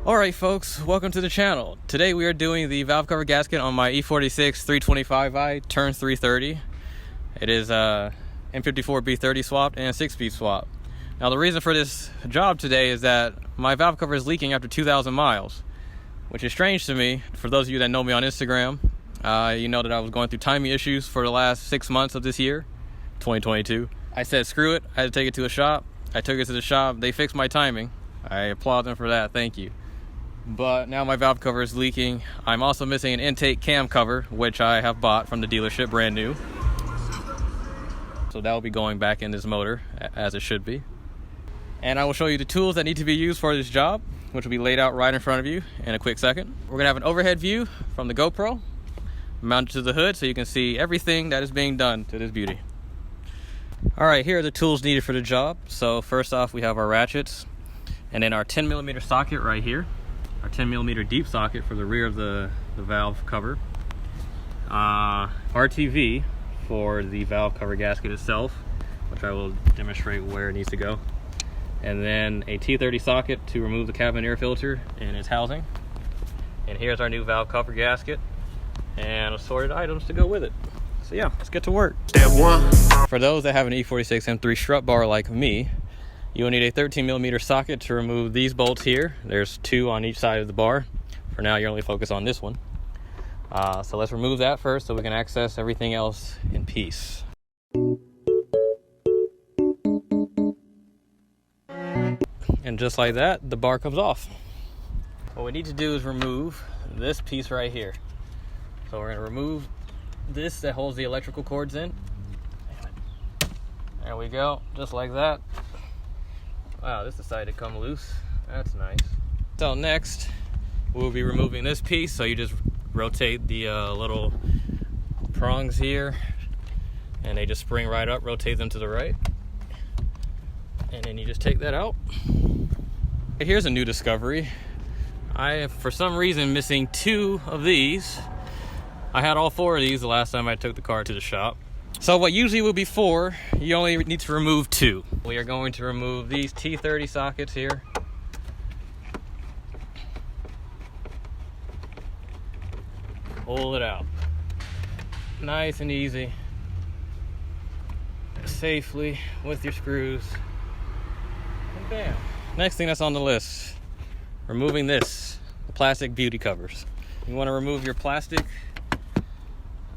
Alright folks, welcome to the channel. Today we are doing the valve cover gasket on my E46 325i turn 330. It is a M54 B30 swapped and a 6-speed swap. Now the reason for this job today is that my valve cover is leaking after 2,000 miles, which is strange to me. For those of you that know me on Instagram, you know that I was going through timing issues for the last 6 months of this year, 2022. I said screw it, I had to take it to a shop. I took it to the shop, they fixed my timing. I applaud them for that, thank you. But now my valve cover is leaking. I'm also missing an intake cam cover, which I have bought from the dealership, brand new. So that will be going back in this motor, as it should be. And I will show you the tools that need to be used for this job, which will be laid out right in front of you in a quick second. We're gonna have an overhead view from the GoPro, mounted to the hood so you can see everything that is being done to this beauty. All right, here are the tools needed for the job. So first off, we have our ratchets, and then our 10mm socket right here. Our 10mm deep socket for the rear of the valve cover, RTV for the valve cover gasket itself, which I will demonstrate where it needs to go, and then a T30 socket to remove the cabin air filter and its housing. And here's our new valve cover gasket and assorted items to go with it. So yeah, let's get to work. Step one. For those that have an E46 M3 strut bar like me, you will need a 13mm socket to remove these bolts here. There's 2 on each side of the bar. For now, you're only focused on this one. So let's remove that first so we can access everything else in peace. And just like that, the bar comes off. What we need to do is remove this piece right here. So we're gonna remove this that holds the electrical cords in. There we go, just like that. Wow, this decided to come loose. That's nice. So next, we'll be removing this piece. So you just rotate the little prongs here, and they just spring right up. Rotate them to the right, and then you just take that out. Here's a new discovery. I am, for some reason, missing 2 of these. I had all 4 of these the last time I took the car to the shop. So what usually would be 4, you only need to remove 2. We are going to remove these T30 sockets here. Pull it out. Nice and easy. Safely with your screws. And bam. Next thing that's on the list, removing this, the plastic beauty covers. You want to remove your plastic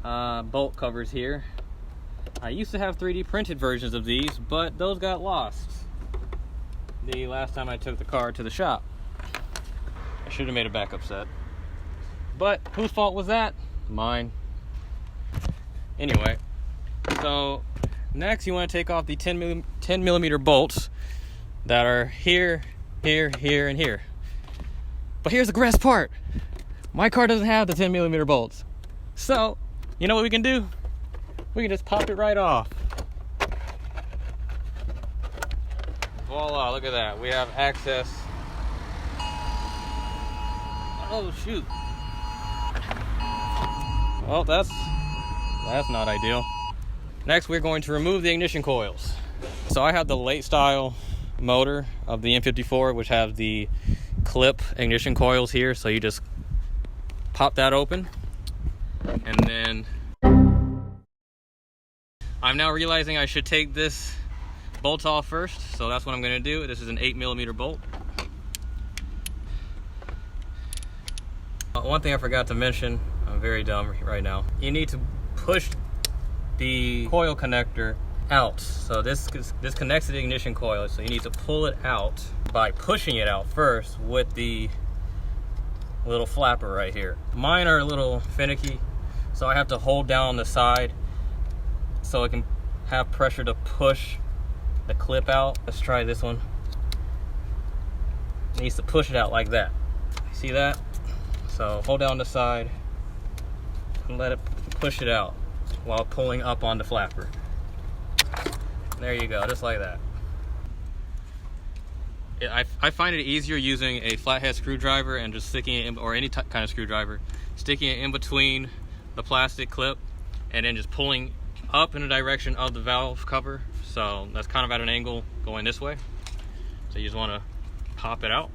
bolt covers here. I used to have 3D printed versions of these, but those got lost the last time I took the car to the shop. I should have made a backup set. But whose fault was that? Mine. Anyway, so next you want to take off the 10mm bolts that are here, here, here, and here. But here's the best part. My car doesn't have the 10mm bolts. So, you know what we can do? We can just pop it right off. Voila, look at that. We have access. Oh shoot. Well, that's not ideal. Next, we're going to remove the ignition coils. So I have the late style motor of the M54, which has the clip ignition coils here. So you just pop that open, and then I'm now realizing I should take this bolt off first, so that's what I'm going to do. This is an 8mm bolt. One thing I forgot to mention, I'm very dumb right now. You need to push the coil connector out. So this connects to the ignition coil, so you need to pull it out by pushing it out first with the little flapper right here. Mine are a little finicky, so I have to hold down on the side so it can have pressure to push the clip out. Let's try this one. It needs to push it out like that. See that? So hold down the side and let it push it out while pulling up on the flapper. There you go, just like that. I find it easier using a flathead screwdriver and just sticking it in, or any kind of screwdriver, sticking it in between the plastic clip and then just pulling up in the direction of the valve cover. So that's kind of at an angle going this way. So you just want to pop it out.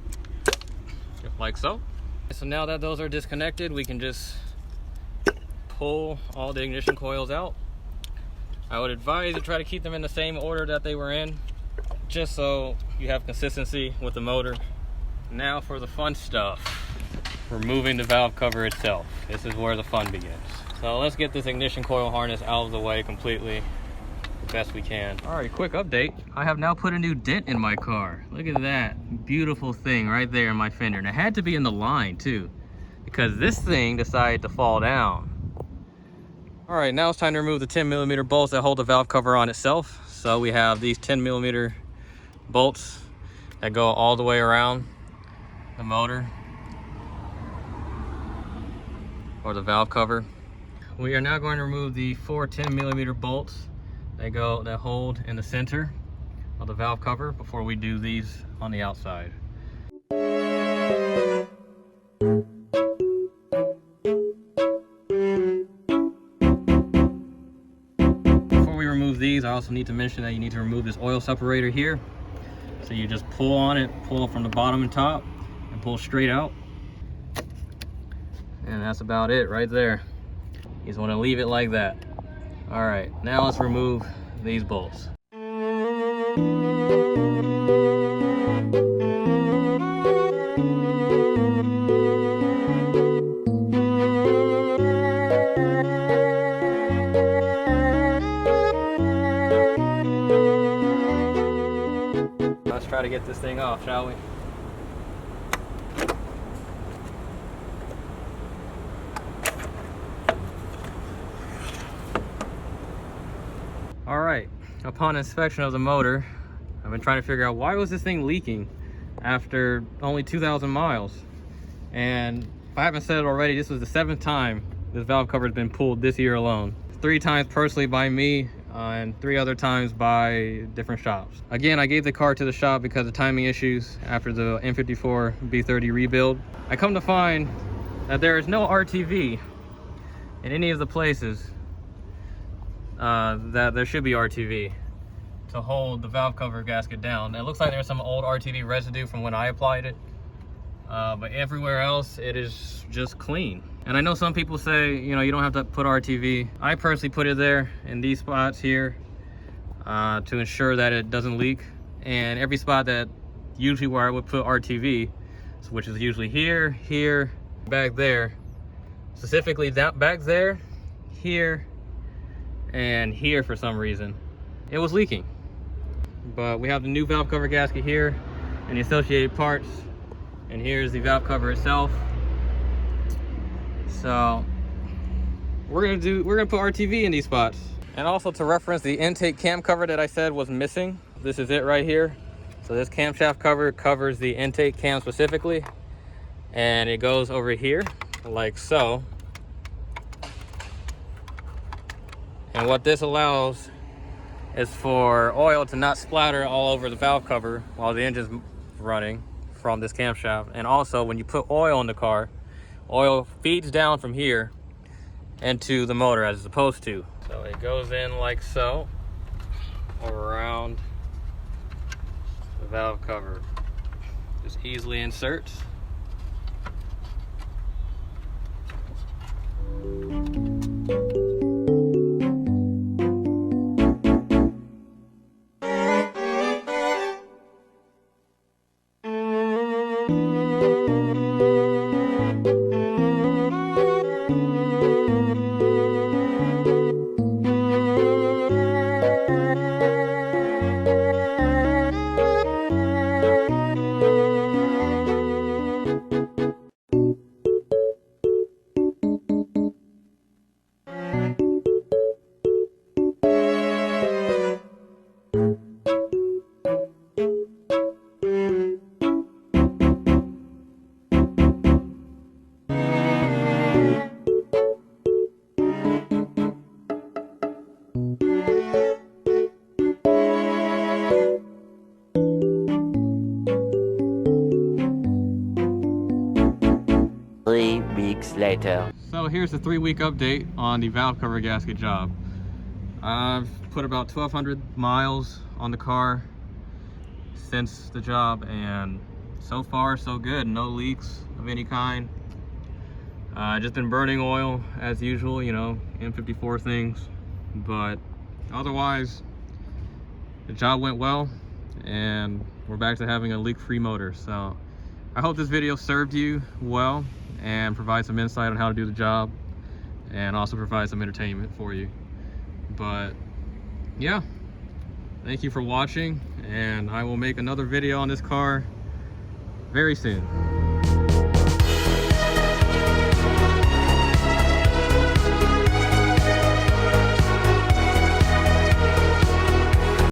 like so. So now that those are disconnected, we can just pull all the ignition coils out. I would advise to try to keep them in the same order that they were in, just so you have consistency with the motor. Now for the fun stuff, removing the valve cover itself. This is where the fun begins. So let's get this ignition coil harness out of the way completely, the best we can. All right, quick update. I have now put a new dent in my car. Look at that beautiful thing right there in my fender. And it had to be in the line too, because this thing decided to fall down. All right, now it's time to remove the 10mm bolts that hold the valve cover on itself. So we have these 10mm bolts that go all the way around the motor or the valve cover. We are now going to remove the 4 10mm bolts that hold in the center of the valve cover before we do these on the outside. These, I also need to mention that you need to remove this oil separator here. So you just pull on it, pull from the bottom and top, and pull straight out. And that's about it right there. You just want to leave it like that. All right, now let's remove these bolts. Let's try to get this thing off, shall we? All right, upon inspection of the motor, I've been trying to figure out why was this thing leaking after only 2,000 miles. And if I haven't said it already, this was the 7th time this valve cover has been pulled this year alone. 3 times personally by me, and 3 other times by different shops. Again, I gave the car to the shop because of timing issues after the M54 B30 rebuild. I come to find that there is no RTV in any of the places that there should be RTV to hold the valve cover gasket down. It looks like there's some old RTV residue from when I applied it, but everywhere else it is just clean. And I know some people say, you know, you don't have to put RTV. I personally put it there in these spots here to ensure that it doesn't leak. And every spot that usually where I would put RTV, which is usually here, here, back there, specifically that back there, here, and here for some reason, it was leaking. But we have the new valve cover gasket here and the associated parts. And here's the valve cover itself. So we're gonna put RTV in these spots. And also to reference the intake cam cover that I said was missing, this is it right here. So this camshaft cover covers the intake cam specifically, and it goes over here like so. And what this allows is for oil to not splatter all over the valve cover while the engine's running from this camshaft. And also when you put oil in the car, oil feeds down from here into the motor as it's supposed to. So it goes in like so, around the valve cover. Just easily inserts. Later. So here's the 3-week update on the valve cover gasket job. I've put about 1,200 miles on the car since the job, and so far so good. No leaks of any kind. Just been burning oil as usual, you know, M54 things, but otherwise the job went well and we're back to having a leak-free motor. So I hope this video served you well and provide some insight on how to do the job and also provide some entertainment for you. But yeah, thank you for watching, and I will make another video on this car very soon.